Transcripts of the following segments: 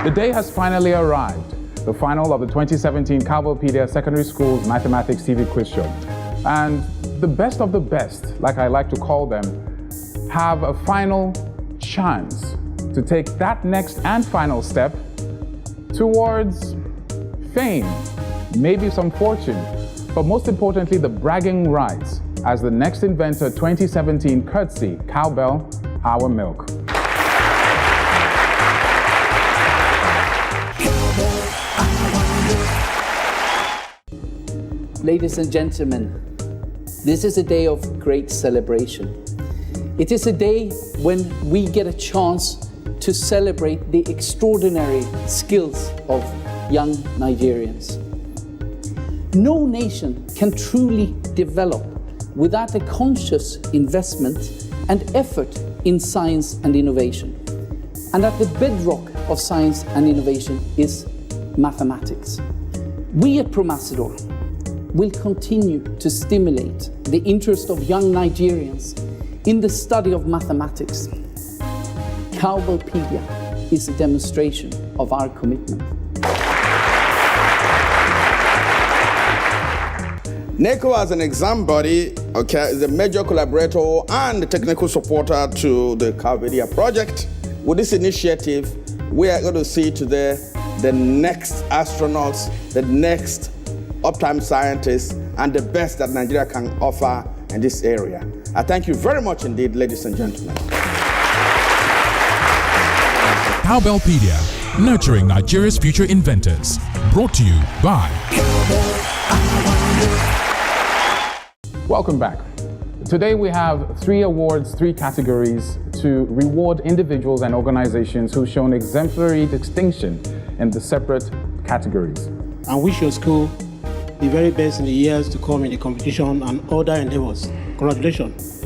The day has finally arrived, the final of the 2017 Cowbellpedia Secondary Schools Mathematics TV Quiz Show. And the best of the best, like I like to call them, have a final chance to take that next and final step towards fame, maybe some fortune, but most importantly, the bragging rights as the next inventor 2017 courtesy Cowbell, our milk. Ladies and gentlemen, this is a day of great celebration. It is a day when we get a chance to celebrate the extraordinary skills of young Nigerians. No nation can truly develop without a conscious investment and effort in science and innovation. And at the bedrock of science and innovation is mathematics. We at Promasidor will continue to stimulate the interest of young Nigerians in the study of mathematics. Cowbellpedia is a demonstration of our commitment. NECO as an exam body, is a major collaborator and technical supporter to the Cowbellpedia project. With this initiative, we are going to see today the next astronauts, the next uptime scientists, and the best that Nigeria can offer in this area. I thank you very much indeed, ladies and gentlemen. Cowbellpedia, nurturing Nigeria's future inventors. Brought to you by... Welcome back. Today we have 3 awards, 3 categories to reward individuals and organizations who've shown exemplary distinction in the separate categories. I wish your school the very best in the years to come in the competition and other endeavors. Congratulations.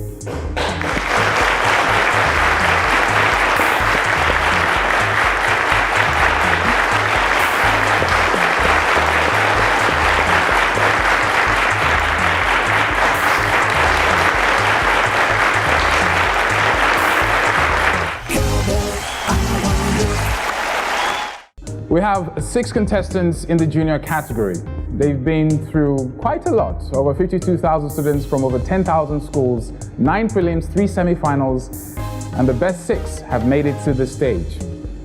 We have 6 contestants in the junior category. They've been through quite a lot, over 52,000 students from over 10,000 schools, 9 prelims, 3 semifinals, and the best 6 have made it to the stage.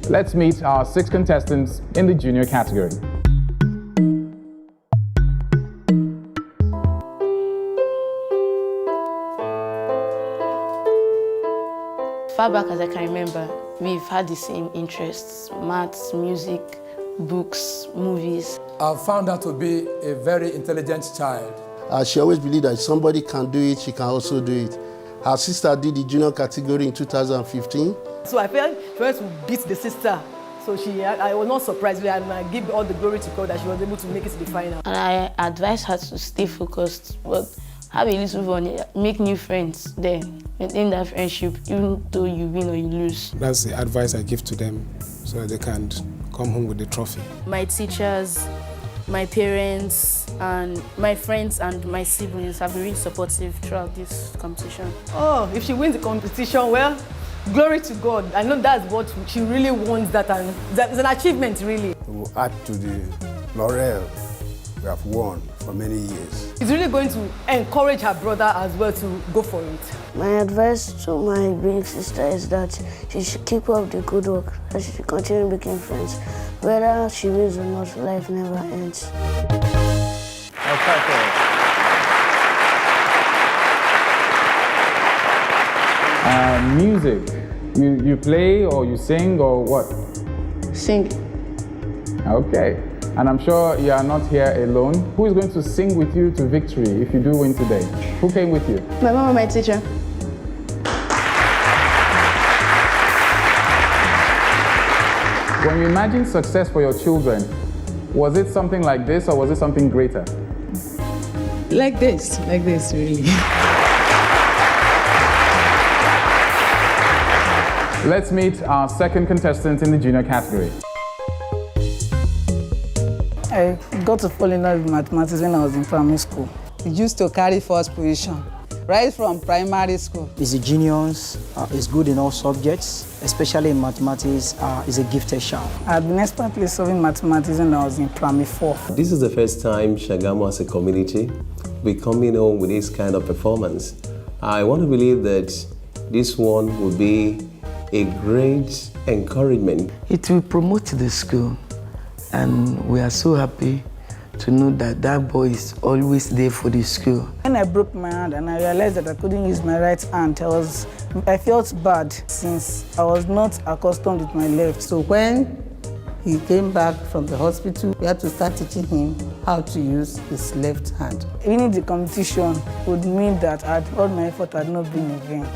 Let's meet our 6 contestants in the junior category. Far back as I can remember, we've had the same interests: maths, music, books, movies. I found her to be a very intelligent child. She always believed that if somebody can do it, she can also do it. Her sister did the junior category in 2015. So I felt she wanted to beat the sister. So I was not surprised, and I give all the glory to God that she was able to make it to the final. And I advised her to stay focused, but have a little fun, make new friends there, maintain that friendship, even though you win or you lose. That's the advice I give to them, so that they can come home with the trophy. My teachers, my parents, and my friends and my siblings have been really supportive throughout this competition. Oh, if she wins the competition, well, glory to God. I know that's what she really wants, that, and that's an achievement, really. To add to the laurel we have won for many years. It's really going to encourage her brother as well to go for it. My advice to my big sister is that she should keep up the good work, that she should continue making friends. Whether she wins or not, life never ends. Music. You play or you sing or what? Sing. Okay. And I'm sure you are not here alone. Who is going to sing with you to victory if you do win today? Who came with you? My mom and my teacher. When you imagine success for your children, was it something like this or was it something greater? Like this, really. Let's meet our second contestant in the junior category. I got to fall in love with mathematics when I was in primary school. I used to carry first position, right from primary school. He's a genius, he's good in all subjects, especially in mathematics, he's a gifted child. I've been expertly solving mathematics when I was in primary 4. This is the first time Shagamu as a community will be coming home with this kind of performance. I want to believe that this one will be a great encouragement. It will promote the school, and we are so happy to know that that boy is always there for the school. When I broke my hand and I realized that I couldn't use my right hand, I felt bad since I was not accustomed with my left. So when he came back from the hospital, we had to start teaching him how to use his left hand. Winning the competition would mean that all my effort had not been in vain.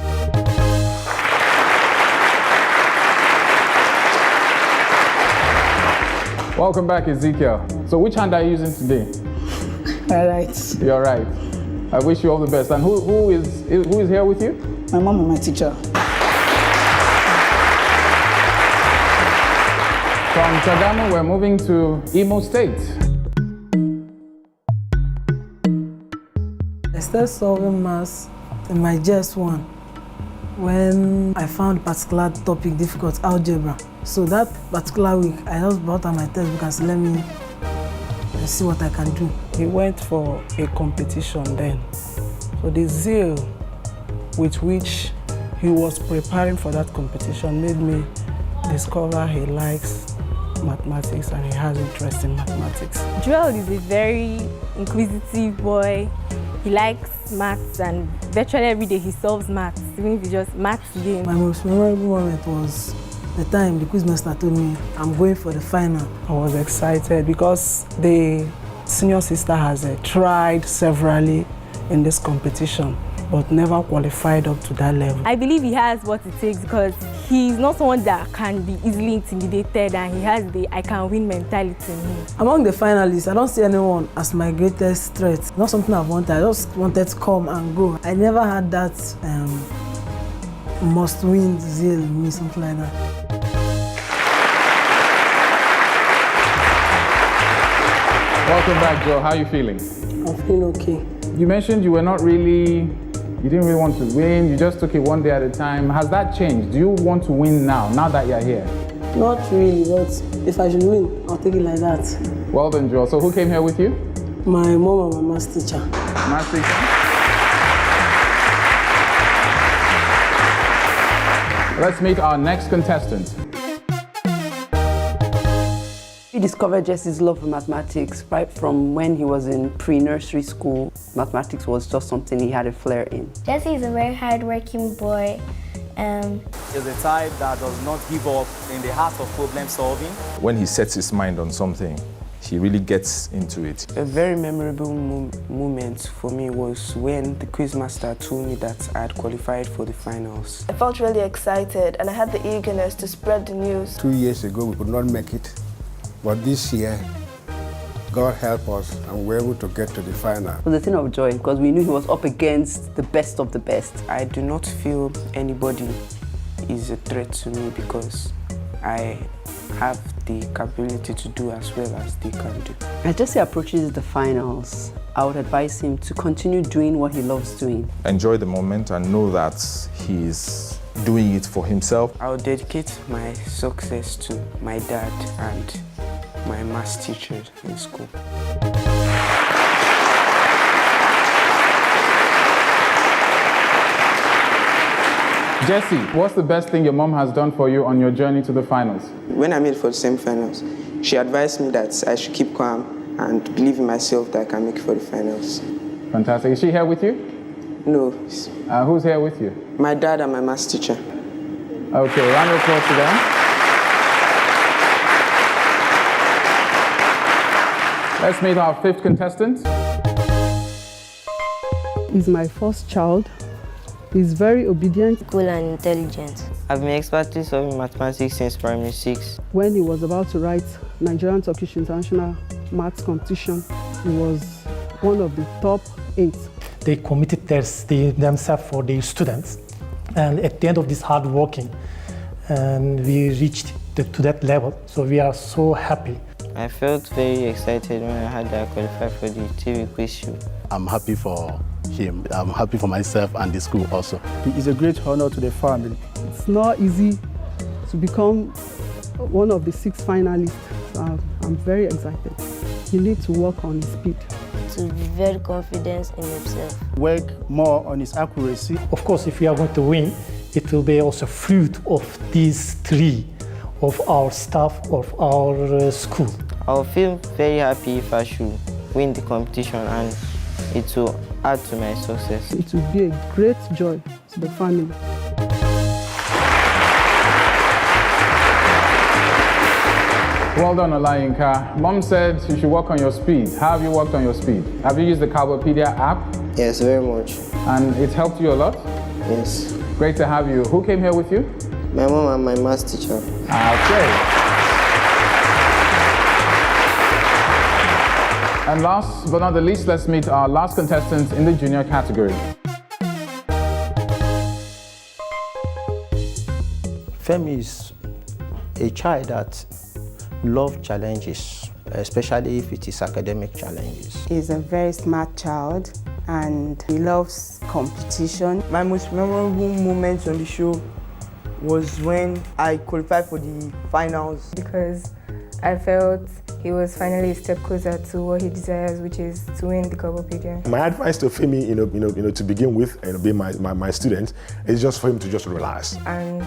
Welcome back, Ezekiel. So which hand are you using today? My right. You're right. I wish you all the best. And who is here with you? My mom and my teacher. From Shagamu, we're moving to Imo State. I started solving maths in my JS1 when I found a particular topic difficult, algebra. So that particular week, I just brought out my textbook and said, let me see what I can do. He went for a competition then. So the zeal with which he was preparing for that competition made me discover he likes mathematics and he has interest in mathematics. Joel is a very inquisitive boy. He likes maths and virtually every day he solves maths, even if it's just maths game. My most memorable moment was the time the quizmaster told me I'm going for the final. I was excited because the senior sister has tried severally in this competition but never qualified up to that level. I believe he has what it takes because he's not someone that can be easily intimidated and he has the I can win mentality in him. Among the finalists, I don't see anyone as my greatest threat. Not something I've wanted, I just wanted to come and go. I never had that must-win zeal in me, something like that. Welcome back, Joe. How are you feeling? I'm feeling okay. You mentioned you didn't really want to win, you just took it one day at a time. Has that changed? Do you want to win now that you're here? Not really, but if I should win, I'll take it like that. Well done, Joel. So who came here with you? My mom and my math teacher. Math teacher? Let's meet our next contestant. He discovered Jesse's love for mathematics right from when he was in pre-nursery school. Mathematics was just something he had a flair in. Jesse is a very hard-working boy. He's the type that does not give up in the heart of problem solving. When he sets his mind on something, he really gets into it. A very memorable moment for me was when the quizmaster told me that I had qualified for the finals. I felt really excited and I had the eagerness to spread the news. 2 years ago, we could not make it. But this year, God help us and we're able to get to the final. It was a thing of joy because we knew he was up against the best of the best. I do not feel anybody is a threat to me because I have the capability to do as well as they can do. As Jesse approaches the finals, I would advise him to continue doing what he loves doing. Enjoy the moment and know that he's doing it for himself. I will dedicate my success to my dad and my maths teacher in school. Jesse, what's the best thing your mom has done for you on your journey to the finals? When I made it for the semi-finals, she advised me that I should keep calm and believe in myself that I can make it for the finals. Fantastic. Is she here with you? No. Who's here with you? My dad and my maths teacher. Okay, round of applause to them. Let's meet our fifth contestant. He's my first child. He's very obedient. Cool and intelligent. I've been expertly solving mathematics since primary 6. When he was about to write Nigerian Turkish International Maths Competition, he was one of the top 8. They committed themselves for their students, and at the end of this hard working, and we reached to that level, so we are so happy. I felt very excited when I heard that I qualified for the TV quiz show. I'm happy for him, I'm happy for myself and the school also. It's a great honor to the family. It's not easy to become one of the 6 finalists, so I'm very excited. You need to work on his speed. To be very confident in himself. Work more on his accuracy. Of course, if we are going to win, it will be also fruit of these 3 of our staff of our school. I'll feel very happy if I should win the competition, and it will add to my success. It will be a great joy to the family. Well done, Olayinka. Mom said you should work on your speed. How have you worked on your speed? Have you used the Cowbellpedia app? Yes, very much. And it's helped you a lot? Yes. Great to have you. Who came here with you? My mom and my maths teacher. Okay. And last but not the least, let's meet our last contestant in the junior category. Femi is a child that loves challenges, especially if it is academic challenges. He's a very smart child and he loves competition. My most memorable moment on the show was when I qualified for the finals. Because I felt he was finally a step closer to what he desires, which is to win the Cowbellpedia. My advice to Femi, to begin with, being my student, is just for him to just relax. And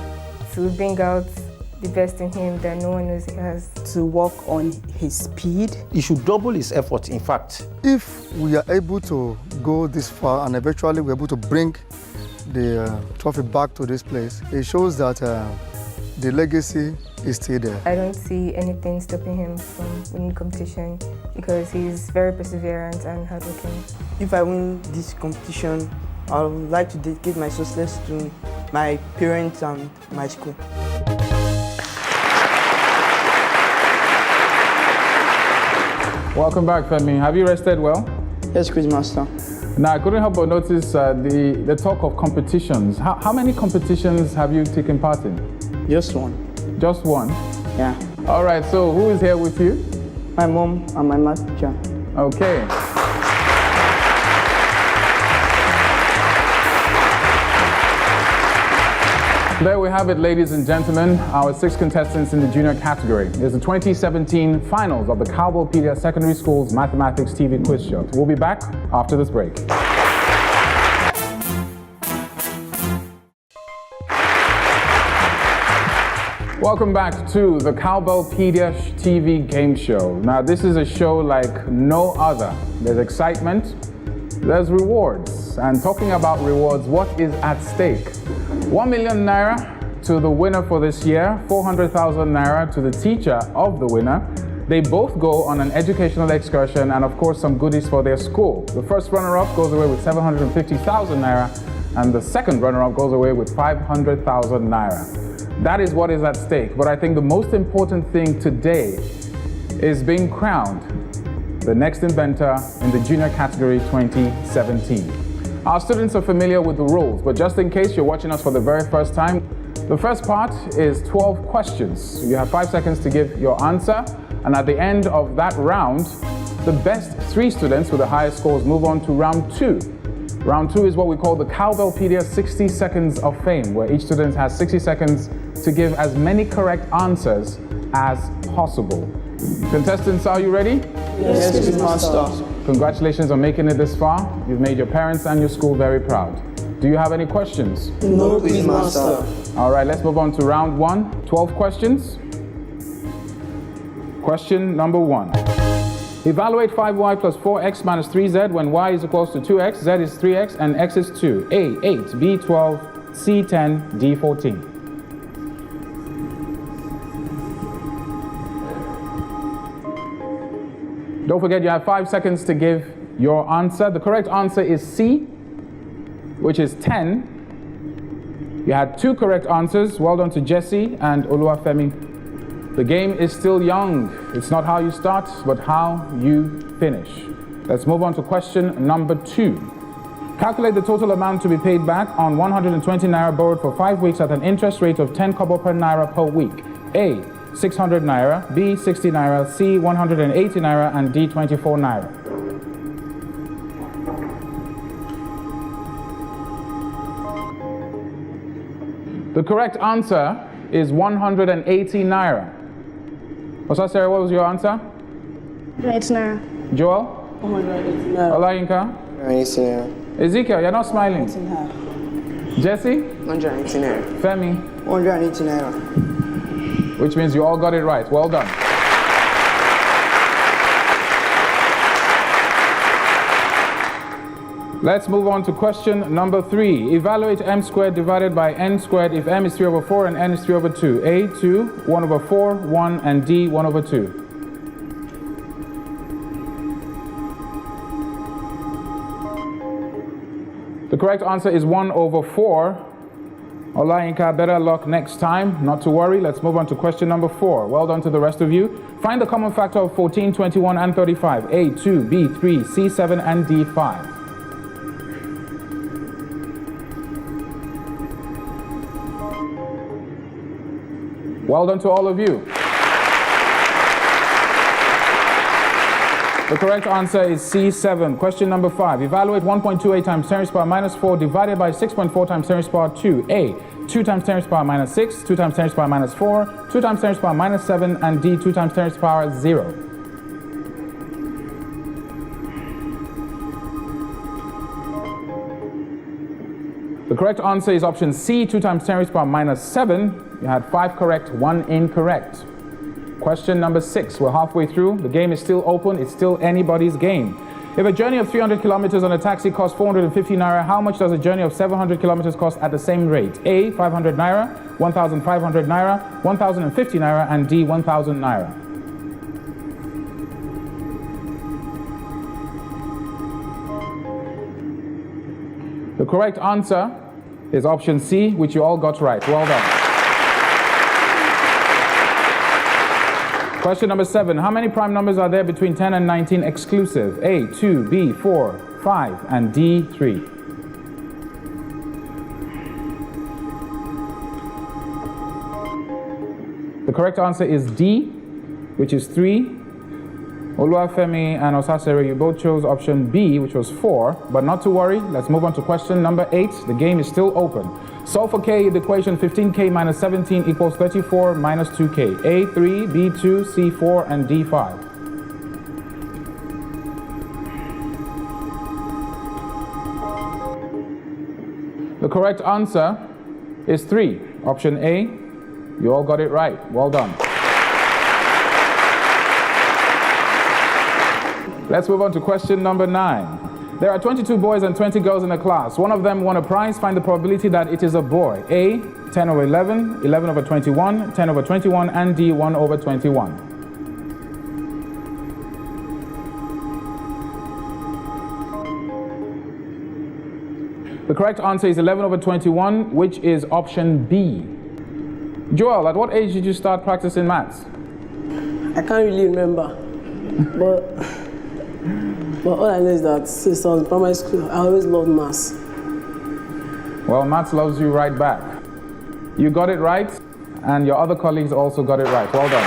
to bring out the best in him that no one knows he has. To work on his speed. He should double his effort, in fact. If we are able to go this far and eventually we're able to bring the trophy back to this place, it shows that the legacy is still there. I don't see anything stopping him from winning competition because he's very perseverant and hardworking. If I win this competition, I would like to dedicate my success to my parents and my school. Welcome back, Femi. Have you rested well? Yes, Quiz Master. Now, I couldn't help but notice the talk of competitions. How many competitions have you taken part in? Just one. Just one? Yeah. All right, so who is here with you? My mom and my math teacher. Okay. There we have it, ladies and gentlemen, our 6 contestants in the junior category. It's the 2017 finals of the Cowbellpedia Secondary School's Mathematics TV Quiz Show. We'll be back after this break. Welcome back to the Cowbellpedia TV game show. Now, this is a show like no other. There's excitement, there's rewards. And talking about rewards, what is at stake? 1 million naira to the winner for this year, 400,000 naira to the teacher of the winner. They both go on an educational excursion and of course some goodies for their school. The first runner-up goes away with 750,000 naira and the second runner-up goes away with 500,000 naira. That is what is at stake. But I think the most important thing today is being crowned the next inventor in the junior category 2017. Our students are familiar with the rules, but just in case you're watching us for the very first time, the first part is 12 questions. You have 5 seconds to give your answer, and at the end of that round, the best 3 students with the highest scores move on to round 2. Round 2 is what we call the Cowbellpedia 60 Seconds of Fame, where each student has 60 seconds to give as many correct answers as possible. Contestants, are you ready? Yes, Quiz Master. Congratulations on making it this far. You've made your parents and your school very proud. Do you have any questions? No, Quiz Master. All right, let's move on to round 1. 12 questions. Question number 1. Evaluate 5y plus 4x minus 3z when y is equals to 2x, z is 3x, and x is 2. A, 8, B, 12, C, 10, D, 14. Don't forget you have 5 seconds to give your answer. The correct answer is C, which is 10. You had 2 correct answers. Well done to Jesse and Oluwafemi. The game is still young. It's not how you start, but how you finish. Let's move on to question number 2. Calculate the total amount to be paid back on 120 naira borrowed for 5 weeks at an interest rate of 10 kobo per naira per week. A, 600 naira, B, 60 naira, C, 180 naira, and D, 24 naira. The correct answer is 180 naira. Osasere, what was your answer? 180 naira. Joel? 180 naira. Olayinka? 180 naira. Ezekiel, you're not smiling. Jesse? 180 naira. Femi? 180 naira. Which means you all got it right. Well done. Let's move on to question number 3. Evaluate m squared divided by n squared if m is 3 over 4 and n is 3 over 2. A, 2, 1 over 4, 1, and D, 1 over 2. The correct answer is 1 over 4. Olayinka, better luck next time. Not to worry. Let's move on to question number 4. Well done to the rest of you. Find the common factor of 14, 21, and 35. A, 2, B, 3, C, 7, and D, 5. Well done to all of you. The correct answer is C7. Question number 5. Evaluate 1.28 times 10 raised to the power minus 4 divided by 6.4 times 10 raised to the power 2. A, 2 times 10 raised to the power minus 6, 2 times 10 raised to the power minus 4, 2 times 10 raised to the power minus 7, and D, 2 times 10 raised to the power 0. The correct answer is option C, 2 times 10 raised to the power minus 7. You had 5 correct, 1 incorrect. Question number 6. We're halfway through. The game is still open. It's still anybody's game. If a journey of 300 kilometers on a taxi costs 450 naira, how much does a journey of 700 kilometers cost at the same rate? A, 500 naira, 1,500 naira, 1,050 naira, and D, 1,000 naira. The correct answer is option C, which you all got right. Well done. Question number 7. How many prime numbers are there between 10 and 19 exclusive? A, 2, B, 4, 5, and D, 3. The correct answer is D, which is 3. Oluwafemi and Osasere, you both chose option B, which was 4, but not to worry. Let's move on to question number 8. The game is still open. Solve for K the equation 15K minus 17 equals 34 minus 2K. A, 3, B, 2, C, 4, and D, 5. The correct answer is 3. Option A. You all got it right. Well done. Let's move on to question number 9. There are 22 boys and 20 girls in a class. One of them won a prize. Find the probability that it is a boy. A, 10 over 11, 11 over 21, 10 over 21, and D, 1 over 21. The correct answer is 11 over 21, which is option B. Joel, at what age did you start practicing maths? I can't really remember, but all I know is that since I was in primary school, I always loved maths. Well, maths loves you right back. You got it right, and your other colleagues also got it right. Well done.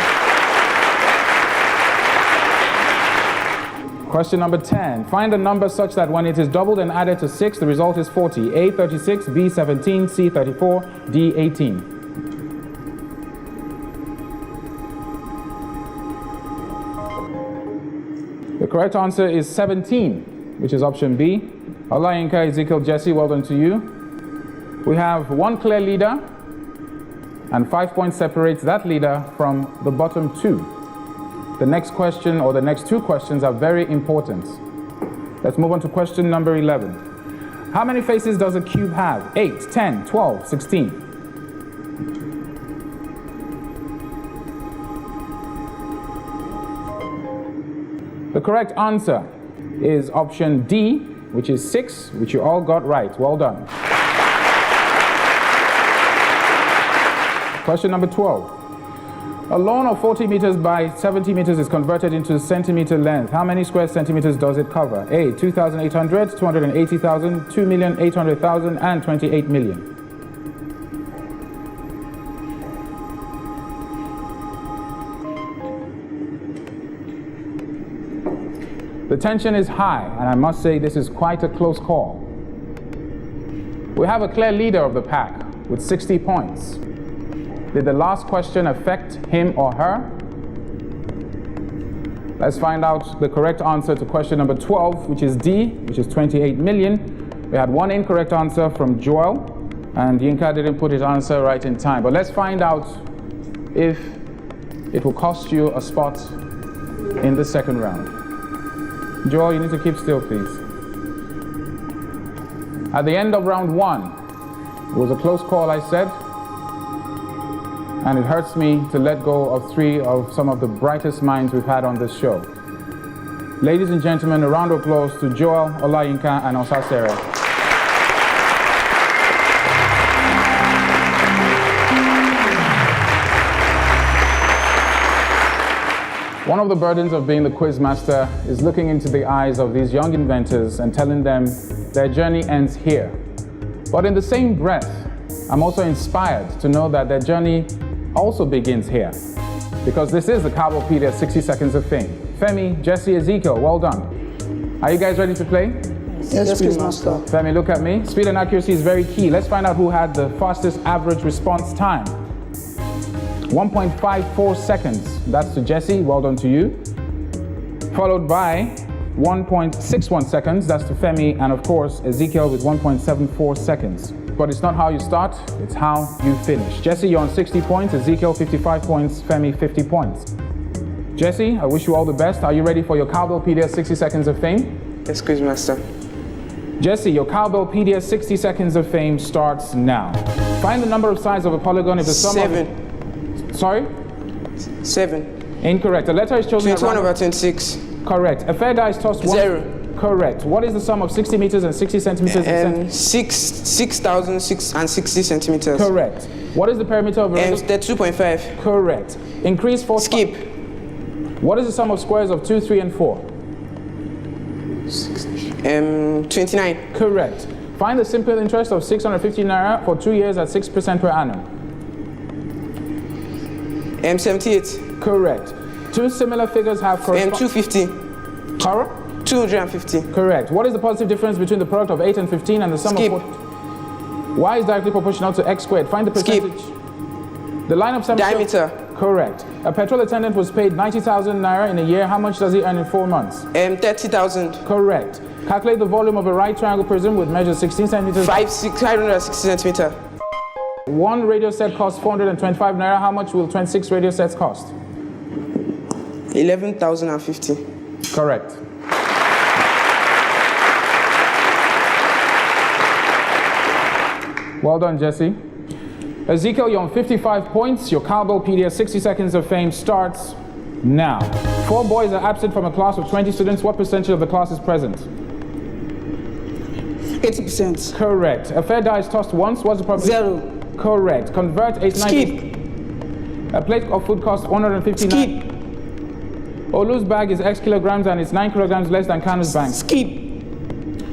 Question number 10. Find a number such that when it is doubled and added to 6, the result is 40. A, 36, B, 17, C, 34, D, 18. The correct answer is 17, which is option B. Olayinka, Ezekiel, Jesse, well done to you. We have one clear leader, and 5 points separates that leader from the bottom 2. The next question, or the next 2 questions, are very important. Let's move on to question number 11. How many faces does a cube have? 8, 10, 12, 16. The correct answer is option D, which is 6, which you all got right. Well done. Question number 12. A lawn of 40 meters by 70 meters is converted into centimeter length. How many square centimeters does it cover? A, 2,800, 280,000, 2,800,000, and 28 million. The tension is high, and I must say this is quite a close call. We have a clear leader of the pack with 60 points. Did the last question affect him or her? Let's find out the correct answer to question number 12, which is D, which is 28 million. We had one incorrect answer from Joel, and Yinka didn't put his answer right in time. But let's find out if it will cost you a spot in the second round. Joel, you need to keep still, please. At the end of round 1, it was a close call, I said, and it hurts me to let go of 3 of some of the brightest minds we've had on this show. Ladies and gentlemen, a round of applause to Joel, Olayinka, and Osasere. One of the burdens of being the quiz master is looking into the eyes of these young inventors and telling them their journey ends here. But in the same breath, I'm also inspired to know that their journey also begins here. Because this is the Cowbellpedia 60 Seconds of Fame. Femi, Jesse, Ezekiel, well done. Are you guys ready to play? Yes, please, master. Femi, look at me. Speed and accuracy is very key. Let's find out who had the fastest average response time. 1.54 seconds. That's to Jesse, well done to you. Followed by 1.61 seconds, that's to Femi, and of course, Ezekiel with 1.74 seconds. But it's not how you start, it's how you finish. Jesse, you're on 60 points, Ezekiel 55 points, Femi 50 points. Jesse, I wish you all the best. Are you ready for your Cowbellpedia 60 Seconds of Fame? Yes, quiz master. Jesse, your Cowbellpedia 60 Seconds of Fame starts now. Find the number of sides of a polygon if the sum of... 7. Sorry? 7. Incorrect. A letter is chosen 21 over 26. Correct. A fair die is tossed 0. Correct. What is the sum of 60 meters and 60 centimeters? 6,060 centimeters. Correct. What is the perimeter of a... 2.5. Correct. Increase 4... Skip. What is the sum of squares of 2, 3, and 4? 29. Correct. Find the simple interest of 650 naira for 2 years at 6% per annum. 78. Correct. Two similar figures have corresponding... 250. Correct? 250. Correct. What is the positive difference between the product of 8 and 15 and the sum Skip. of... Y is directly proportional to x squared. Find the percentage. Skip. The line of diameter. Correct. A petrol attendant was paid 90,000 naira in a year. How much does he earn in 4 months? 30,000. Correct. Calculate the volume of a right triangle prism with measure 16 centimeters. 560 centimeters. 1 radio set costs 425 naira. How much will 26 radio sets cost? 11,050. Correct. Well done, Jesse. Ezekiel, you're on 55 points. Your Cowbellpedia 60 Seconds of Fame starts now. 4 boys are absent from a class of 20 students. What percentage of the class is present? 80%. Correct. A fair die is tossed once. What's the probability? 0. Correct. Convert 890. Skip. A plate of food costs 159. Skip. Olu's bag is X kilograms and it's 9 kilograms less than Kanu's bank. Skip.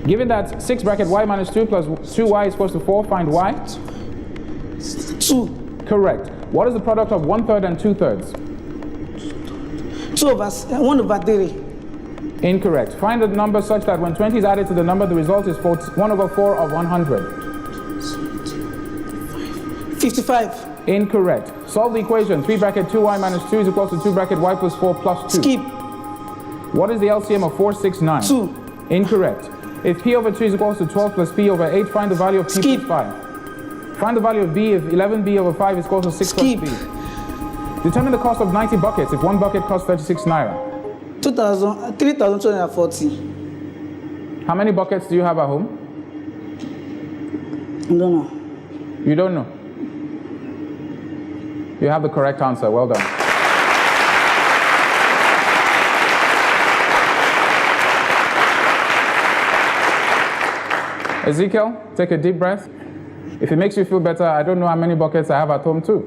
Given that 6 bracket y minus 2 plus 2y is equals to 4, find y. 2. Correct. What is the product of 1/3 and 2/3? 1 over 3. Incorrect. Find a number such that when 20 is added to the number, the result is 1 over 4 of 100. 55. Incorrect. Solve the equation. 3 bracket 2y minus 2 is equals to 2 bracket y plus 4 plus 2. Skip. What is the LCM of 469? 2. Incorrect. If p over 2 is equals to 12 plus p over 8, find the value of p Skip. plus 5. Find the value of b if 11b over 5 is equals to 6 Skip. plus b. Determine the cost of 90 buckets if 1 bucket costs 36 naira. 3,240. How many buckets do you have at home? I don't know. You don't know? You have the correct answer. Well done. Ezekiel, take a deep breath. If it makes you feel better, I don't know how many buckets I have at home too.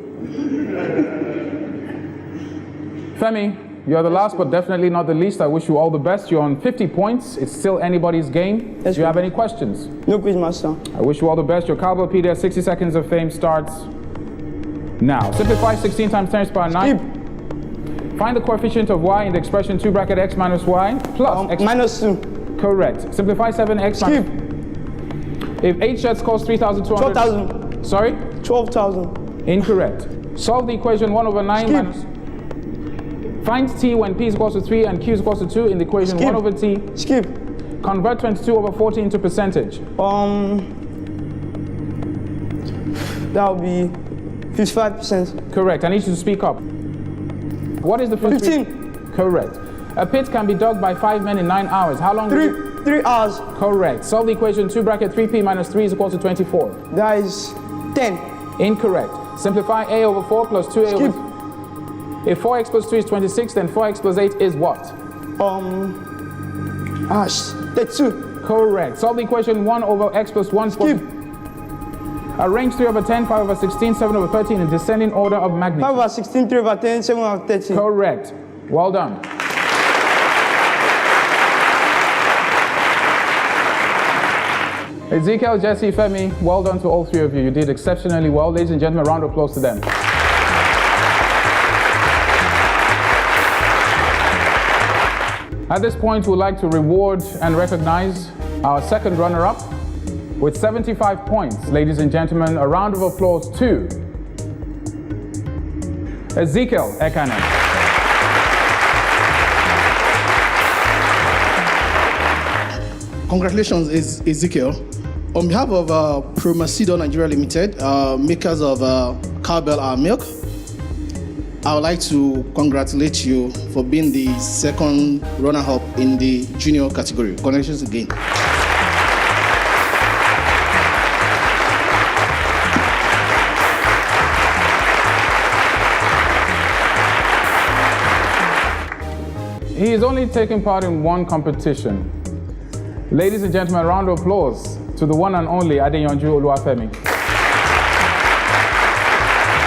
Femi, you're the last but definitely not the least. I wish you all the best. You're on 50 points. It's still anybody's game. Do you have any questions? No question, master. I wish you all the best. Your Cowbellpedia 60 seconds of fame starts now. Simplify 16 times 10 to the power 9. Skip. Find the coefficient of y in the expression 2 bracket x minus y plus x. Minus 2. Correct. Simplify 7x Skip. If 8 shirts cost 3,200. 12,000. Sorry? 12,000. Incorrect. Solve the equation 1 over 9 Skip. minus. Find t when p is equal to 3 and q is equal to 2 in the equation Skip. 1 over t. Skip. Convert 22 over 40 into percentage. That would be 55%. Correct. I need you to speak up. What is the first? 15. Correct. A pit can be dug by 5 men in 9 hours. How long? 3 hours. Correct. Solve the equation 2 bracket 3p minus 3 is equal to 24. That is 10. Incorrect. Simplify a over 4 plus 2a Skip. over. If 4x plus 2 is 26, then 4x plus 8 is what? 32. Correct. Solve the equation 1 over x plus 1. Skip. Arrange 3 over 10, 5 over 16, 7 over 13 in descending order of magnitude. 5 over 16, 3 over 10, 7 over 13. Correct. Well done. Ezekiel, Jesse, Femi, well done to all three of you. You did exceptionally well. Ladies and gentlemen, a round of applause to them. At this point, we'd like to reward and recognize our second runner-up with 75 points. Ladies and gentlemen, a round of applause to Ezekiel Ekane. Congratulations, Ezekiel. On behalf of Promacedo Nigeria Limited, makers of Cowbell Milk, I would like to congratulate you for being the second runner-up in the junior category. Congratulations again. He is only taking part in one competition. Ladies and gentlemen, a round of applause to the one and only Adeyanju Oluwafemi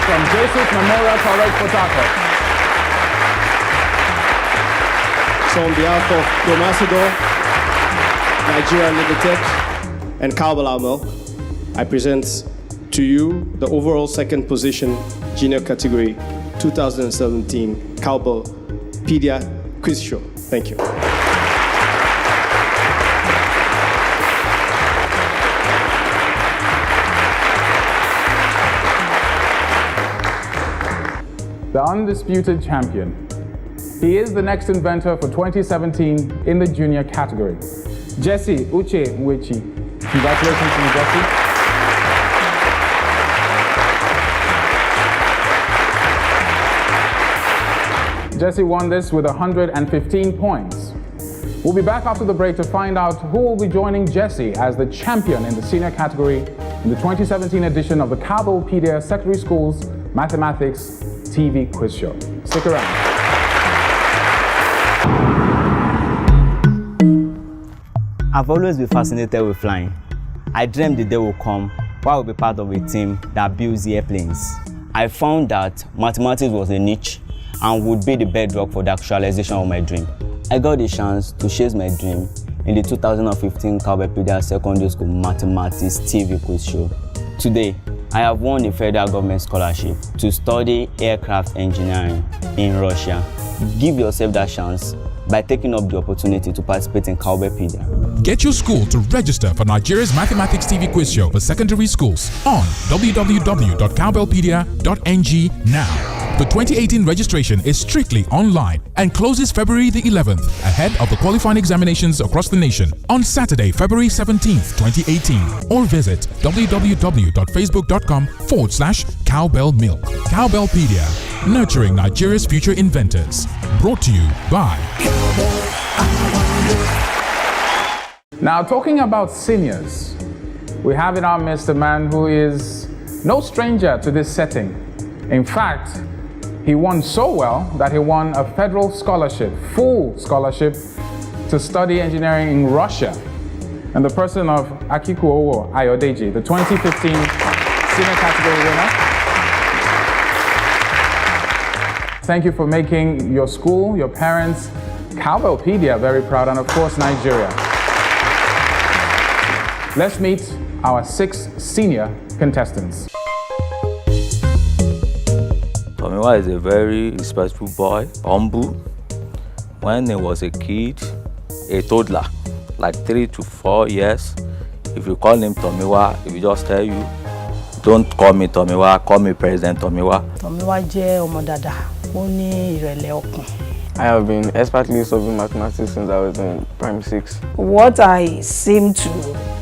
from Jesus Memorial College, Port Harcourt. So on behalf of Promacedo Nigeria Limited and Cowbell Milk, I present to you the overall second position junior category 2017 Cowbellpedia quiz show. Thank you. The undisputed champion. He is the next inventor for 2017 in the junior category. Jesse Uche Mwechi. Congratulations to you, Jesse. Jesse won this with 115 points. We'll be back after the break to find out who will be joining Jesse as the champion in the senior category in the 2017 edition of the Cowbellpedia Secondary Schools Mathematics TV Quiz Show. Stick around. I've always been fascinated with flying. I dreamed the day will come where I will be part of a team that builds airplanes. I found that mathematics was a niche and would be the bedrock for the actualization of my dream. I got the chance to chase my dream in the 2015 Cowbellpedia Secondary School Mathematics TV Quiz Show. Today, I have won a federal government scholarship to study aircraft engineering in Russia. Give yourself that chance by taking up the opportunity to participate in Cowbellpedia. Get your school to register for Nigeria's Mathematics TV Quiz Show for secondary schools on www.cowbellpedia.ng now. The 2018 registration is strictly online and closes February the 11th, ahead of the qualifying examinations across the nation on Saturday, February 17th, 2018, or visit www.facebook.com/cowbellmilk. Cowbellpedia, nurturing Nigeria's future inventors. Brought to you by. Now, talking about seniors, we have in our midst a man who is no stranger to this setting. In fact, he won so well that he won a federal scholarship, full scholarship, to study engineering in Russia. And the person of Akikuowo Ayodeji, the 2015 senior category winner. Thank you for making your school, your parents, Cowbellpedia very proud, and of course, Nigeria. Let's meet our 6 senior contestants. Tomiwa is a very respectful boy, humble. When he was a kid, a toddler, like 3 to 4 years, if you call him Tomiwa, he will just tell you, don't call me Tomiwa, call me President Tomiwa. Tomiwa jẹ́ ọmọ dáadáa, ó ní ìrẹ̀lẹ̀ ọkàn. I have been expertly solving mathematics since I was in primary 6. What I seem to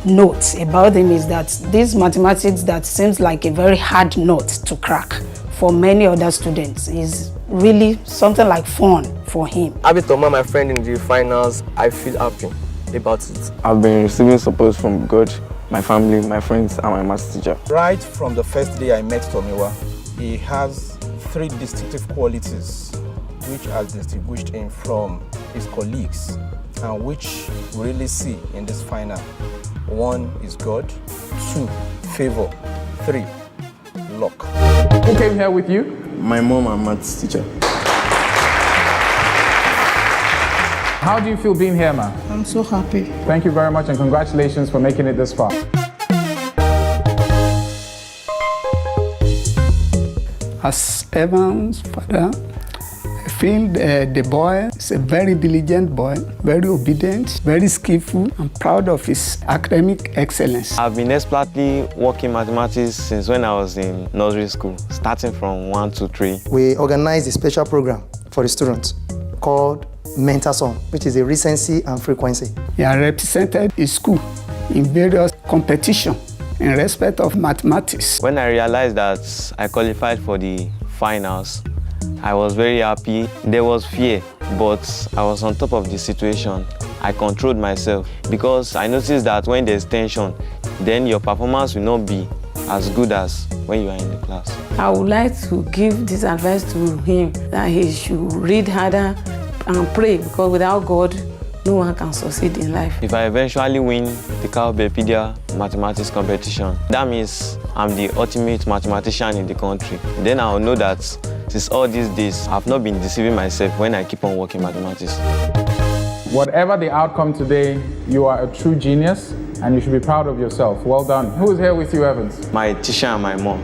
note about him is that this mathematics that seems like a very hard nut to crack for many other students is really something like fun for him. Having Toma, my friend, in the finals, I feel happy about it. I've been receiving support from God, my family, my friends, and my maths teacher. Right from the first day I met Tomiwa, he has 3 distinctive qualities which has distinguished him from his colleagues and which we really see in this final. 1 is God, 2, favor, 3, luck. Who came here with you? My mom and maths teacher. How do you feel being here, ma? I'm so happy. Thank you very much and congratulations for making it this far. As Evan's father, I feel the boy is a very diligent boy, very obedient, very skillful. I'm proud of his academic excellence. I've been expertly working mathematics since when I was in nursery school, starting from 1 to 3. We organized a special program for the students called Mentor Song, which is a recency and frequency. He has represented his school in various competitions in respect of mathematics. When I realized that I qualified for the finals, I was very happy. There was fear, but I was on top of the situation. I controlled myself because I noticed that when there's tension, then your performance will not be as good as when you are in the class. I would like to give this advice to him that he should read harder and pray, because without God, no one can succeed in life. If I eventually win the Cowbellpedia mathematics competition, that means I'm the ultimate mathematician in the country. Then I'll know that since all these days, I've not been deceiving myself when I keep on working mathematics. Whatever the outcome today, you are a true genius and you should be proud of yourself. Well done. Who is here with you, Evans? My teacher and my mom.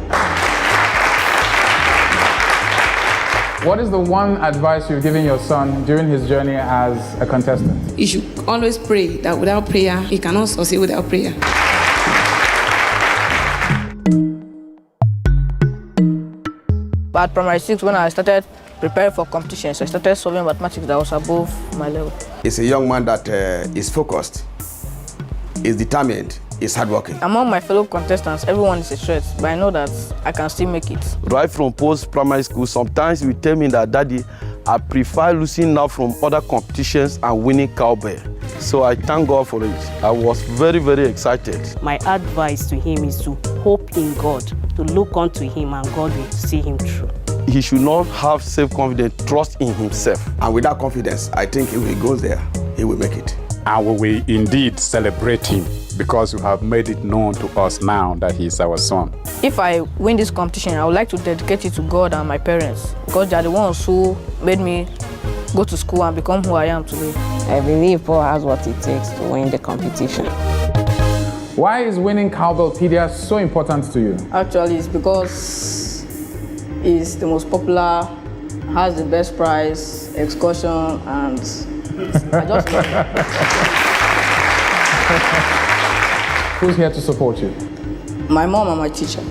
What is the one advice you've given your son during his journey as a contestant? You should always pray, that without prayer, he cannot succeed without prayer. At primary 6, when I started preparing for competitions, I started solving mathematics that was above my level. He's a young man that is focused, is determined, is hardworking. Among my fellow contestants, everyone is a threat, but I know that I can still make it. Right from post-primary school, sometimes you tell me that, Daddy, I prefer losing now from other competitions and winning cowbell. So I thank God for it. I was very, very excited. My advice to him is to hope in God, to look unto him, and God will see him through. He should not have self-confidence, trust in himself. And with that confidence, I think if he goes there, he will make it. And we will indeed celebrate him, because you have made it known to us now that he is our son. If I win this competition, I would like to dedicate it to God and my parents, because they are the ones who made me go to school and become who I am today. I believe Paul has what it takes to win the competition. Why is winning Cowbellpedia so important to you? Actually, it's because it's the most popular, has the best prize, excursion, and I just love it. Who's here to support you? My mom and my teacher.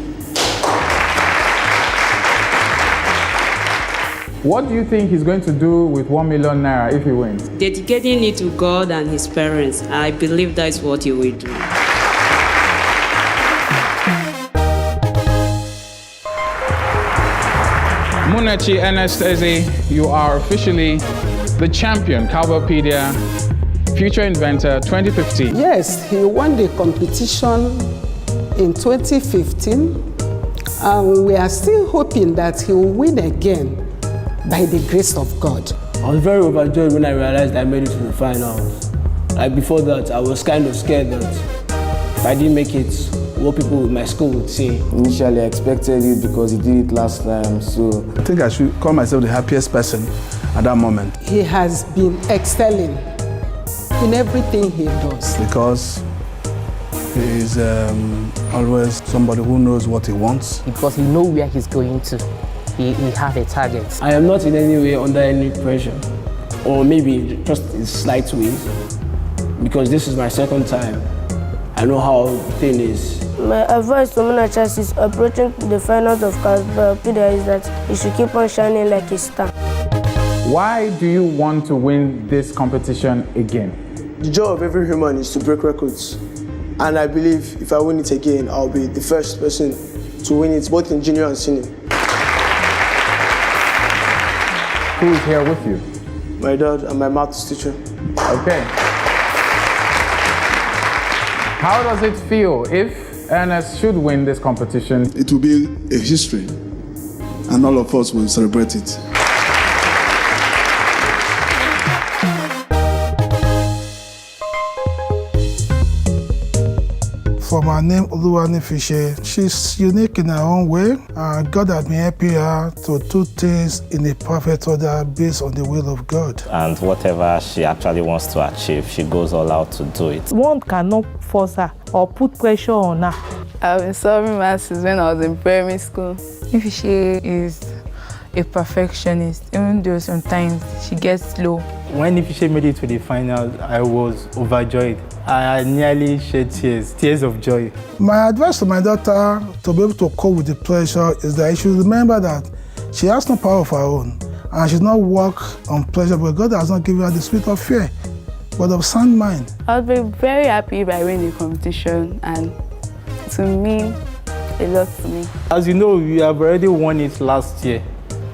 What do you think he's going to do with 1 million naira if he wins? Dedicating it to God and his parents. I believe that's what he will do. Munachi Ernest Eze, you are officially the champion, Cowbellpedia Future Inventor 2015. Yes, he won the competition in 2015, and we are still hoping that he will win again by the grace of God. I was very overjoyed when I realized I made it to the finals. Like before that, I was kind of scared that if I didn't make it, what people in my school would say. Initially, I expected it because he did it last time, so... I think I should call myself the happiest person at that moment. He has been excelling in everything he does. Because he is always somebody who knows what he wants. Because he knows where he's going to. He have a target. I am not in any way under any pressure, or maybe just in slight ways, because this is my second time. I know how the thing is. My advice to Munachas is approaching the finals of Cowbellpedia is that he should keep on shining like a star. Why do you want to win this competition again? The job of every human is to break records. And I believe if I win it again, I'll be the first person to win it, both in junior and senior. Who is here with you? My dad and my maths teacher. Okay. How does it feel if Ernest should win this competition? It will be a history, and all of us will celebrate it. For my name, Oluwani Fishe, she's unique in her own way. God has been helping her to do things in a perfect order based on the will of God. And whatever she actually wants to achieve, she goes all out to do it. One cannot force her or put pressure on her. I've been solving maths when I was in primary school. Ifeshe is a perfectionist, even though sometimes she gets slow. When Ifeshe made it to the final, I was overjoyed. I nearly shed tears of joy. My advice to my daughter to be able to cope with the pressure is that she should remember that she has no power of her own and she should not work on pressure because God has not given her the spirit of fear, but of sound mind. I'll be very happy by winning the competition and it will mean a lot to me. As you know, we have already won it last year.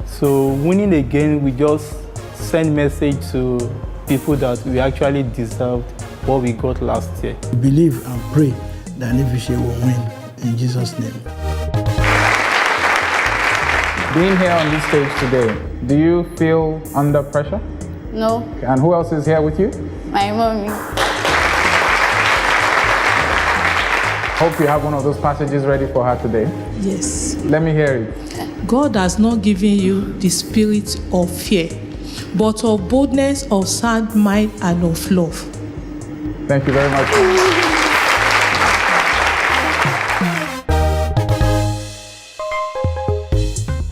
So winning again, we just send message to people that we actually deserved what we got last year. Believe and pray that Ifeshe will win in Jesus' name. Being here on this stage today, do you feel under pressure? No. And who else is here with you? My mommy. Hope you have one of those passages ready for her today. Yes. Let me hear it. God has not given you the spirit of fear, but of boldness, of sound mind, and of love. Thank you very much.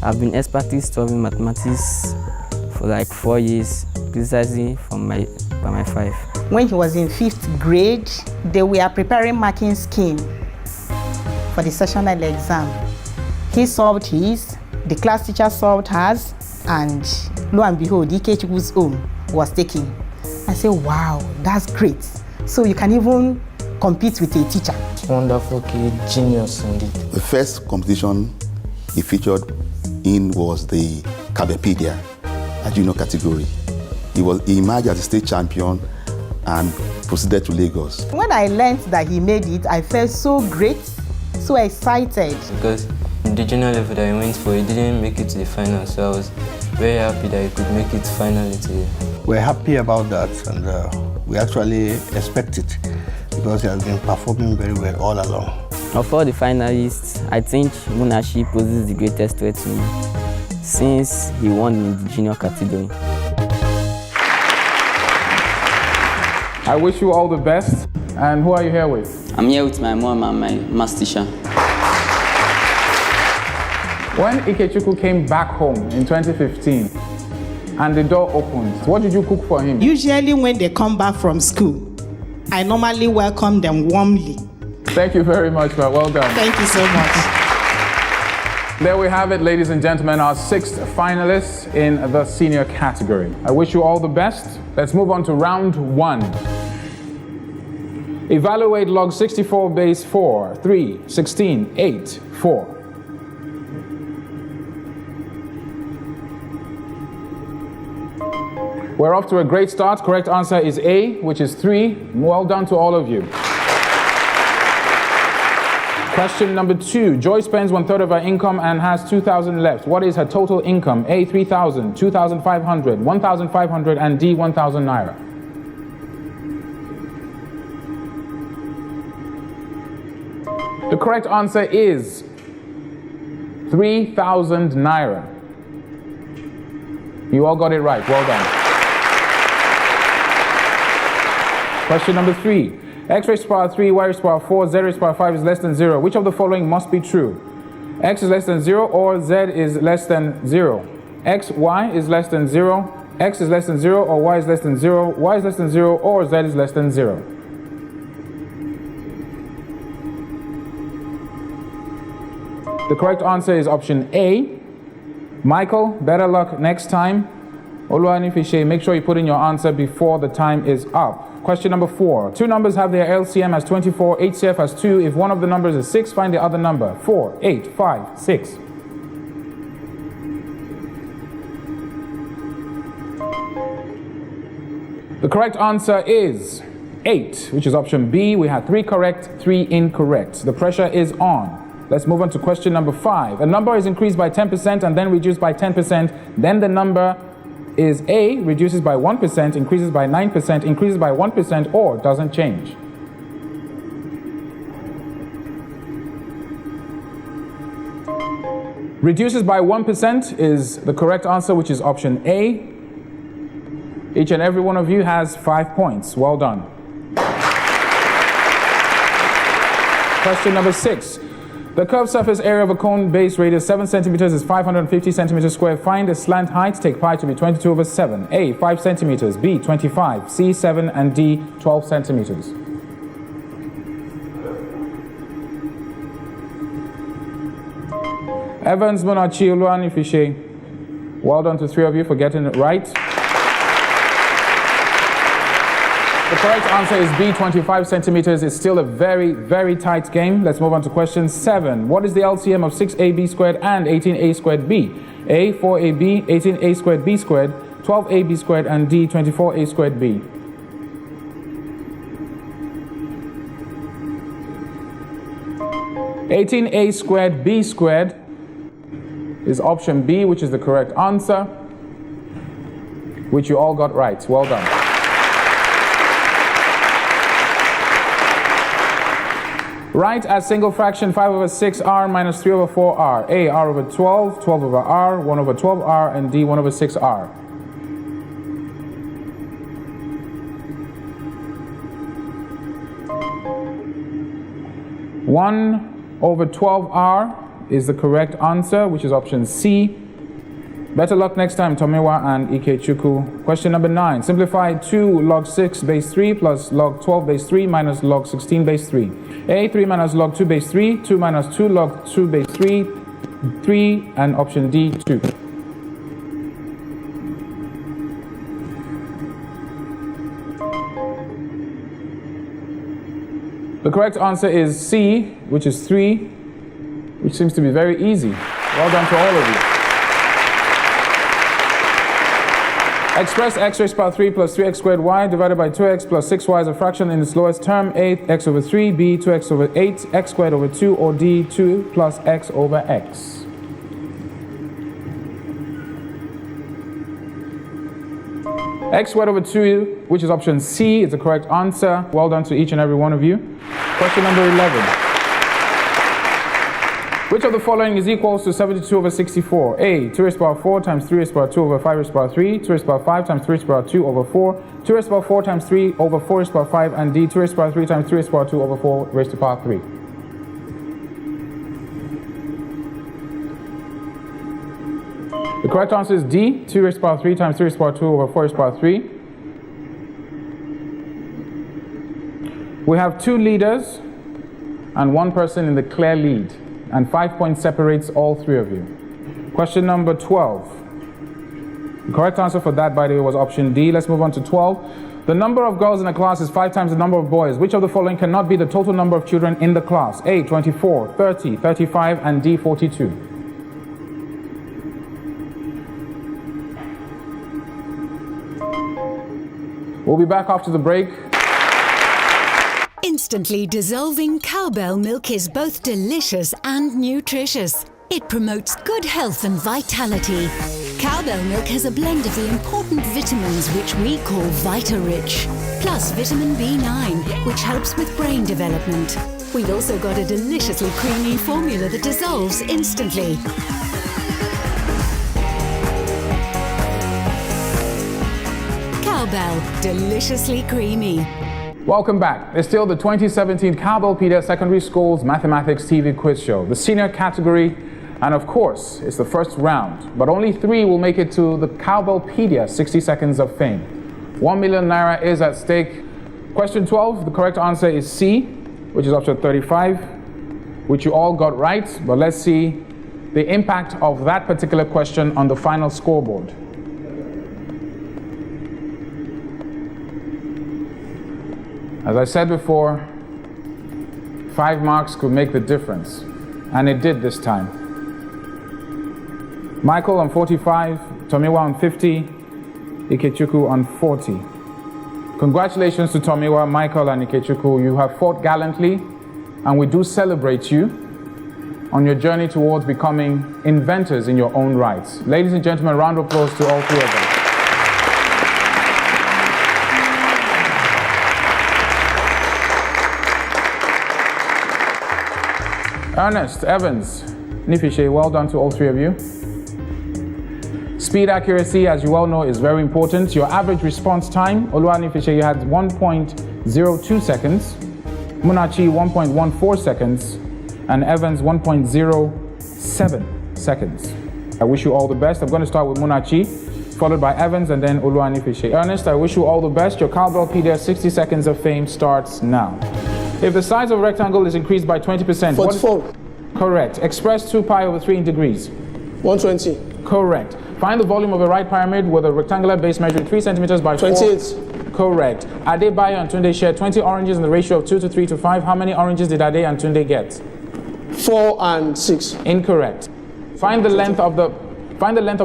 I've been expertly studying mathematics for like 4 years, precisely by my 5. When he was in 5th grade, they were preparing marking scheme for the sessional exam. He solved his, the class teacher solved hers, and lo and behold, Ikechuk's own was taken. I said, wow, that's great. So you can even compete with a teacher. Wonderful kid, genius indeed. The first competition he featured in was the Cowbellpedia, a junior category. He emerged as a state champion and proceeded to Lagos. When I learned that he made it, I felt so great, so excited. Because in the junior level that he went for, he didn't make it to the final, so I was very happy that he could make it finally today. We're happy about that, and we actually expect it because he has been performing very well all along. Of all the finalists, I think Munashi poses the greatest threat to me since he won in the junior category. I wish you all the best. And who are you here with? I'm here with my mom and my maths teacher. When Ikechukwu came back home in 2015 and the door opened, what did you cook for him? Usually when they come back from school, I normally welcome them warmly. Thank you very much, man. Well done. Thank you so much. There we have it, ladies and gentlemen, our 6th finalists in the senior category. I wish you all the best. Let's move on to round 1. Evaluate log 64 base 4, 3, 16, 8, 4. We're off to a great start. Correct answer is A, which is 3. Well done to all of you. Question number 2. Joy spends 1/3 of her income and has 2,000 left. What is her total income? A, 3,000, 2,500, 1,500, and D, 1,000 naira. The correct answer is 3,000 naira. You all got it right. Well done. Question number 3. X raised to the power 3, y raised to the power 4, z raised to the power 5 is less than 0. Which of the following must be true? X is less than 0 or z is less than 0? X, y is less than 0, x is less than 0 or y is less than 0, y is less than 0 or z is less than 0. The correct answer is option A. Michael, better luck next time. Oluwanifishe, make sure you put in your answer before the time is up. Question number 4. Two numbers have their LCM as 24, HCF as 2. If one of the numbers is 6, find the other number. 4, 8, 5, 6. The correct answer is 8, which is option B. We had 3 correct, 3 incorrect. The pressure is on. Let's move on to question number 5. A number is increased by 10% and then reduced by 10%. Then the number is A, reduces by 1%, increases by 9%, increases by 1%, or doesn't change. Reduces by 1% is the correct answer, which is option A. Each and every one of you has 5 points. Well done. Question number 6. The curved surface area of a cone base radius 7 centimeters is 550 centimeters squared. Find the slant height. Take pi to be 22/7. A, 5 centimeters. B, 25. C, 7. And D, 12 centimeters. Evans, Monachi, Oluwanifishe. Well done to 3 of you for getting it right. The correct answer is B, 25 centimeters. It's still a very, very tight game. Let's move on to question 7. What is the LCM of 6AB squared and 18A squared B? A, 4AB, 18A squared B squared, 12AB squared, and D, 24A squared B. (18A squared B squared is option B, which is the correct answer, which you all got right. Well done. Write as single fraction 5/6r minus 3/4r. A, r/12, 12/r, 1/12r, and D, 1/6r. (1/12r) is the correct answer, which is option C. Better luck next time, Tomiwa and Ikechukwu. Question number 9. Simplify 2 log 6 base 3 plus log 12 base 3 minus log 16 base 3. A, 3 minus log 2 base 3, 2 minus 2 log 2 base 3, 3, and option D, 2. The correct answer is C, which is 3, which seems to be very easy. Well done to all of you. Express x raised to the power 3 plus 3x squared y divided by 2x plus 6y as a fraction in its lowest term. A, x over 3, B, 2x over 8, x squared over 2, or D, 2 plus x over x. X squared over 2, which is option C, is the correct answer. Well done to each and every one of you. Question number 11. Which of the following is equals to 72/64? A, 2 raised to the power 4 times 3 raised to the power 2 over 5 raised to the power 3, 2 raised to the power 5 times 3 raised to the power 2 over 4, 2 raised to the power 4 times 3 over 4 raised to the power 5, and D, 2 raised to the power 3 times 3 raised to the power 2 over 4 raised to the power 3. The correct answer is D, 2 raised to the power 3 times 3 raised to the power 2 over 4 raised to the power 3. We have 2 leaders and 1 person in the clear lead, and 5 points separates all 3 of you. Question number 12. The correct answer for that, by the way, was option D. Let's move on to 12. The number of girls in a class is 5 times the number of boys. Which of the following cannot be the total number of children in the class? A, 24, 30, 35, and D, 42. We'll be back after the break. Instantly dissolving cowbell milk is both delicious and nutritious. It promotes good health and vitality. Cowbell milk has a blend of the important vitamins which we call Vita-Rich, plus vitamin B9, which helps with brain development. We've also got a deliciously creamy formula that dissolves instantly. Cowbell, deliciously creamy. Welcome back. It's still the 2017 Cowbellpedia Secondary Schools Mathematics TV Quiz Show, the senior category, and of course, it's the first round. But only 3 will make it to the Cowbellpedia 60 Seconds of Fame. 1 million naira is at stake. Question 12, the correct answer is C, which is up to 35, which you all got right. But let's see the impact of that particular question on the final scoreboard. As I said before, 5 marks could make the difference, and it did this time. Michael on 45, Tomiwa on 50, Ikechukwu on 40. Congratulations to Tomiwa, Michael, and Ikechukwu. You have fought gallantly, and we do celebrate you on your journey towards becoming inventors in your own rights. Ladies and gentlemen, round of applause to all 3 of them. Ernest, Evans, Nifishe, well done to all 3 of you. Speed accuracy, as you well know, is very important. Your average response time, Olua Nifishe, you had 1.02 seconds, Munachi 1.14 seconds, and Evans 1.07 seconds. I wish you all the best. I'm going to start with Munachi, followed by Evans, and then Olua Nifishe. Ernest, I wish you all the best. Your Cowbellpedia 60 Seconds of Fame starts now. If the size of a rectangle is increased by 20%, 44. Correct. Express 2 pi over 3 in degrees. 120. Correct. Find the volume of a right pyramid with a rectangular base measuring 3 centimeters by 28. 4. Correct. Adebayo and Tunde shared 20 oranges in the ratio of 2 to 3 to 5. How many oranges did Ade and Tunde get? 4 and 6. Incorrect. Find the length of the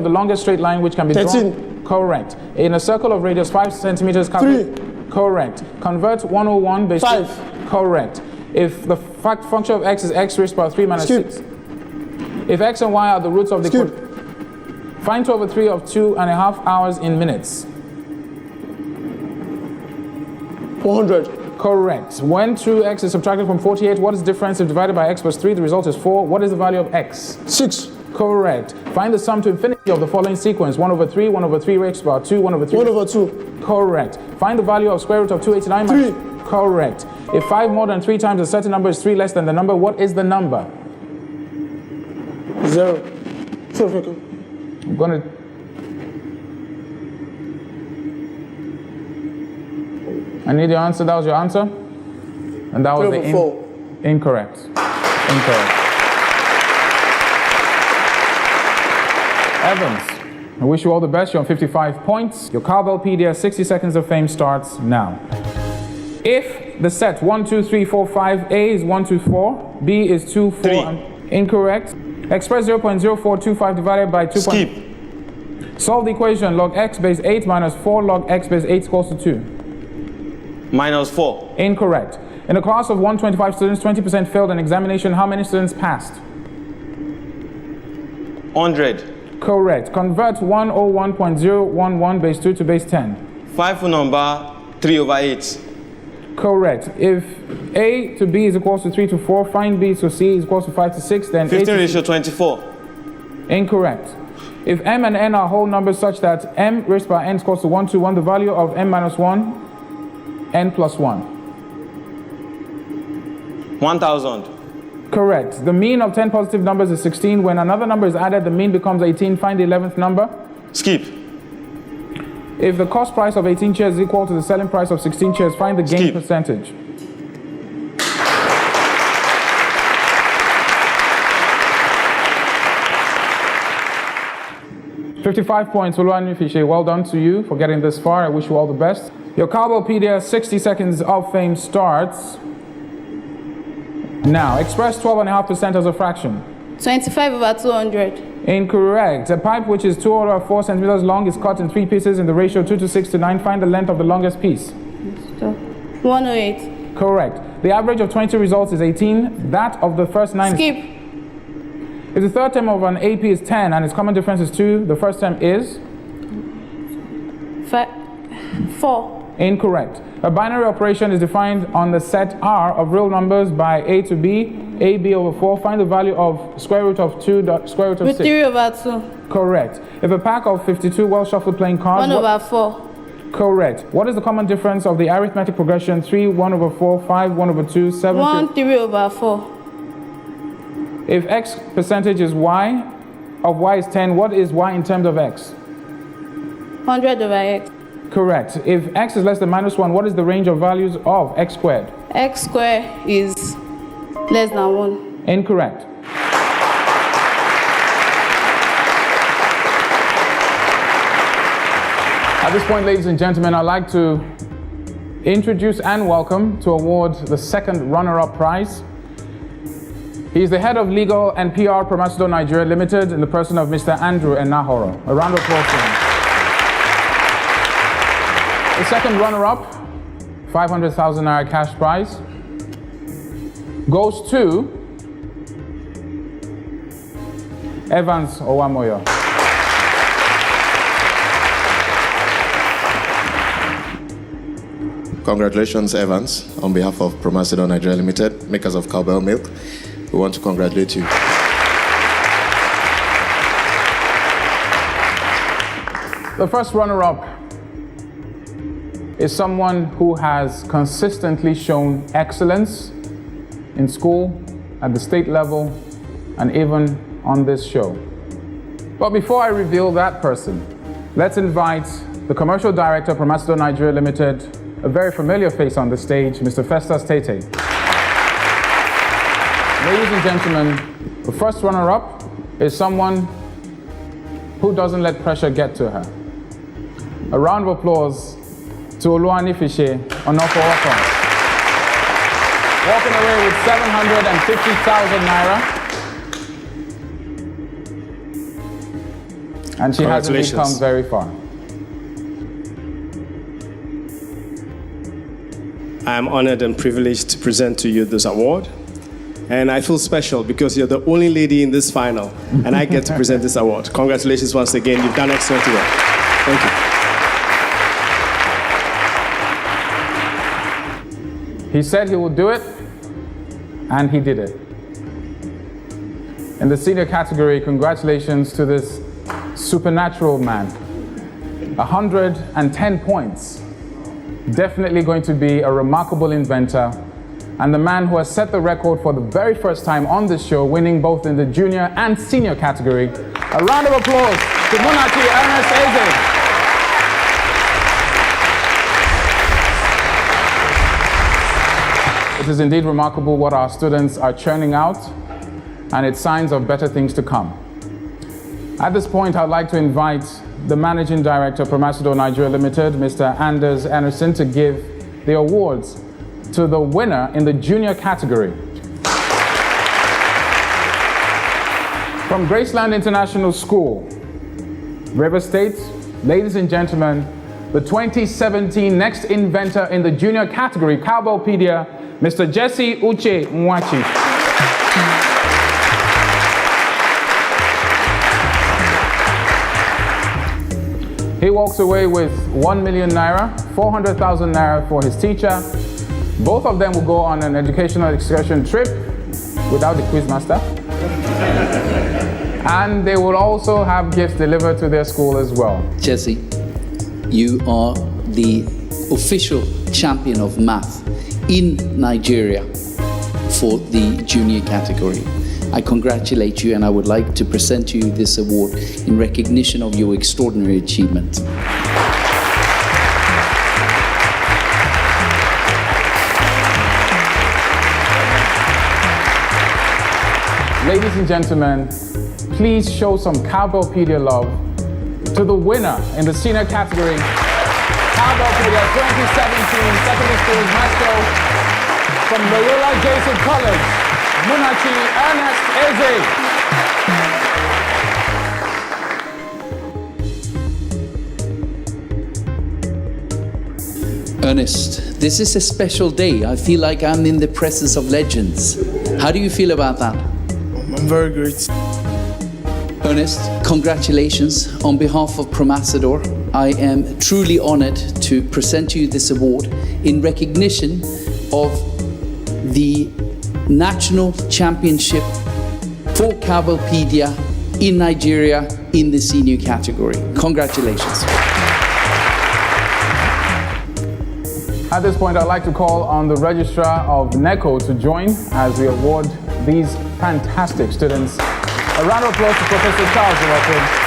longest straight line which can be 13. drawn. Correct. In a circle of radius 5 centimeters. 3. Correct. Convert 101 base 5. Correct. If the function of x is x raised to power 3 minus 6. If x and y are the roots of the equation. Find 2 over 3 of 2.5 hours in minutes. 400. Correct. When 2x is subtracted from 48, what is the difference if divided by x plus 3? The result is 4. What is the value of x? 6. Correct. Find the sum to infinity of the following sequence. 1 over 3, 1 over 3 raised to power 2, 1 over 3. 1 over 2. Correct. Find the value of square root of 289 3. Correct. If 5 more than 3 times a certain number is 3 less than the number, what is the number? 0. I'm going to... I need your answer. That was your answer? And that was the incorrect. Incorrect. Evans, I wish you all the best. You're on 55 points. Your Cowbellpedia 60 Seconds of Fame starts now. If the set 1, 2, 3, 4, 5, A is 1, 2, 4, B is 2, 4, 3. Incorrect. Express 0.0425 divided by 2. Skip. Solve the equation. Log x base 8 minus 4 log x base 8 equals to 2. Minus 4. Incorrect. In a class of 125 students, 20% failed an examination. How many students passed? 100. Correct. Convert 101.011 base 2 to base 10. 5 full number, 3 over 8. Correct. If A to B is equals to 3 to 4, find B to C is equals to 5 to 6, then 15 ratio 24. Incorrect. If M and N are whole numbers such that M raised by N is equals to 1 to 1, the value of M minus 1, N plus 1. 1000. Correct. The mean of 10 positive numbers is 16. When another number is added, the mean becomes 18. Find the 11th number. Skip. If the cost price of 18 chairs is equal to the selling price of 16 chairs, find the gain percentage. $55 points. Well done to you for getting this far. I wish you all the best. Your Cowbellpedia 60 Seconds of Fame starts now. Express 12.5% as a fraction. 25 over 200. Incorrect. A pipe which is 2 over 4 centimeters long is cut in 3 pieces in the ratio 2 to 6 to 9. Find the length of the longest piece. 108. Correct. The average of 20 results is 18. That of the first 9. Skip. If the third term of an AP is 10 and its common difference is 2, the first term is? 4. Incorrect. A binary operation is defined on the set R of real numbers by a to b, ab over 4. Find the value of square root of 2 dot square root of 6. 3 over 2. Correct. If a pack of 52 well-shuffled playing cards... 1 over 4. Correct. What is the common difference of the arithmetic progression 3, 1 over 4, 5, 1 over 2, 7... 1, 3 over 4. If x percentage is y, of y is 10, what is y in terms of x? 100 over x. Correct. If x is less than minus 1, what is the range of values of x squared? X squared is less than 1. Incorrect. At this point, ladies and gentlemen, I'd like to introduce and welcome to award the second runner-up prize. He is the head of legal and PR for Macedon Nigeria Limited in the person of Mr. Andrew Enahoro. A round of applause for him. The second runner-up, 500,000 naira cash prize, goes to Evans Owamoyo. Congratulations, Evans. On behalf of Macedon Nigeria Limited, makers of Cowbell Milk, we want to congratulate you. The first runner-up is someone who has consistently shown excellence in school, at the state level, and even on this show. But before I reveal that person, let's invite the commercial director for Macedon Nigeria Limited, a very familiar face on the stage, Mr. Festus Tete. Ladies and gentlemen, the first runner-up is someone who doesn't let pressure get to her. A round of applause to Oluwani Fishe Onofowoko. Walking away with 750,000 naira. And she hasn't come very far. I am honored and privileged to present to you this award. And I feel special because you're the only lady in this final, and I get to present this award. Congratulations once again. You've done excellent work. Thank you. He said he would do it, and he did it. In the senior category, congratulations to this supernatural man. 110 points. Definitely going to be a remarkable inventor, and the man who has set the record for the very first time on this show, winning both in the junior and senior category. A round of applause to Munachi Ernest Eze. It is indeed remarkable what our students are churning out, and it's signs of better things to come. At this point, I'd like to invite the Managing Director for Macedon Nigeria Limited, Mr. Anders Anderson, to give the awards to the winner in the junior category. From Graceland International School, River State, ladies and gentlemen, the 2017 Next Inventor in the junior category, Cowbellpedia, Mr. Jesse Uche Mwachi. He walks away with 1 million naira, 400,000 naira for his teacher. Both of them will go on an educational excursion trip without the quizmaster. And they will also have gifts delivered to their school as well. Jesse, you are the official champion of math in Nigeria for the junior category. I congratulate you, and I would like to present to you this award in recognition of your extraordinary achievement. Ladies and gentlemen, please show some Cowbellpedia love to the winner in the senior category, Cowbellpedia 2017 Secondary Schools Master from Loyola Jesuit College, Munachi Ernest Eze. Ernest, this is a special day. I feel like I'm in the presence of legends. How do you feel about that? I'm very great. Ernest, congratulations. On behalf of Promacidor, I am truly honored to present to you this award in recognition of the National Championship for Cowbellpedia in Nigeria in the senior category. Congratulations. At this point, I'd like to call on the Registrar of NECO to join as we award these fantastic students. A round of applause to Professor Charles Olope.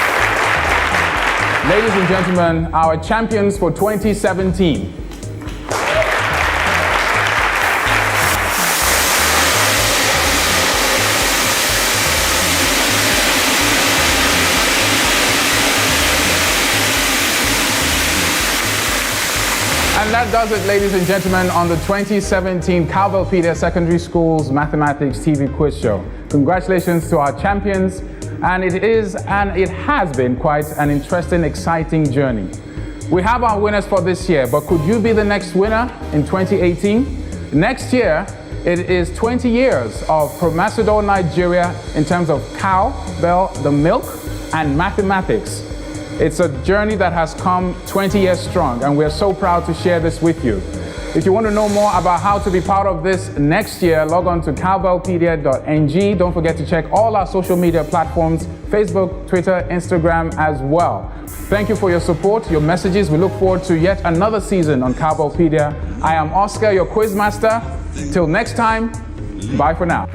Ladies and gentlemen, our champions for 2017. And that does it, ladies and gentlemen, on the 2017 Cowbellpedia Secondary Schools Mathematics TV Quiz Show. Congratulations to our champions, and it is and it has been quite an interesting, exciting journey. We have our winners for this year, but could you be the next winner in 2018? Next year, it is 20 years of Promasidor Nigeria in terms of cowbell, the milk, and mathematics. It's a journey that has come 20 years strong, and we're so proud to share this with you. If you want to know more about how to be part of this next year, log on to cowbellpedia.ng. Don't forget to check all our social media platforms, Facebook, Twitter, Instagram as well. Thank you for your support, your messages. We look forward to yet another season on Cowbellpedia. I am Oscar, your quiz master. Till next time, bye for now.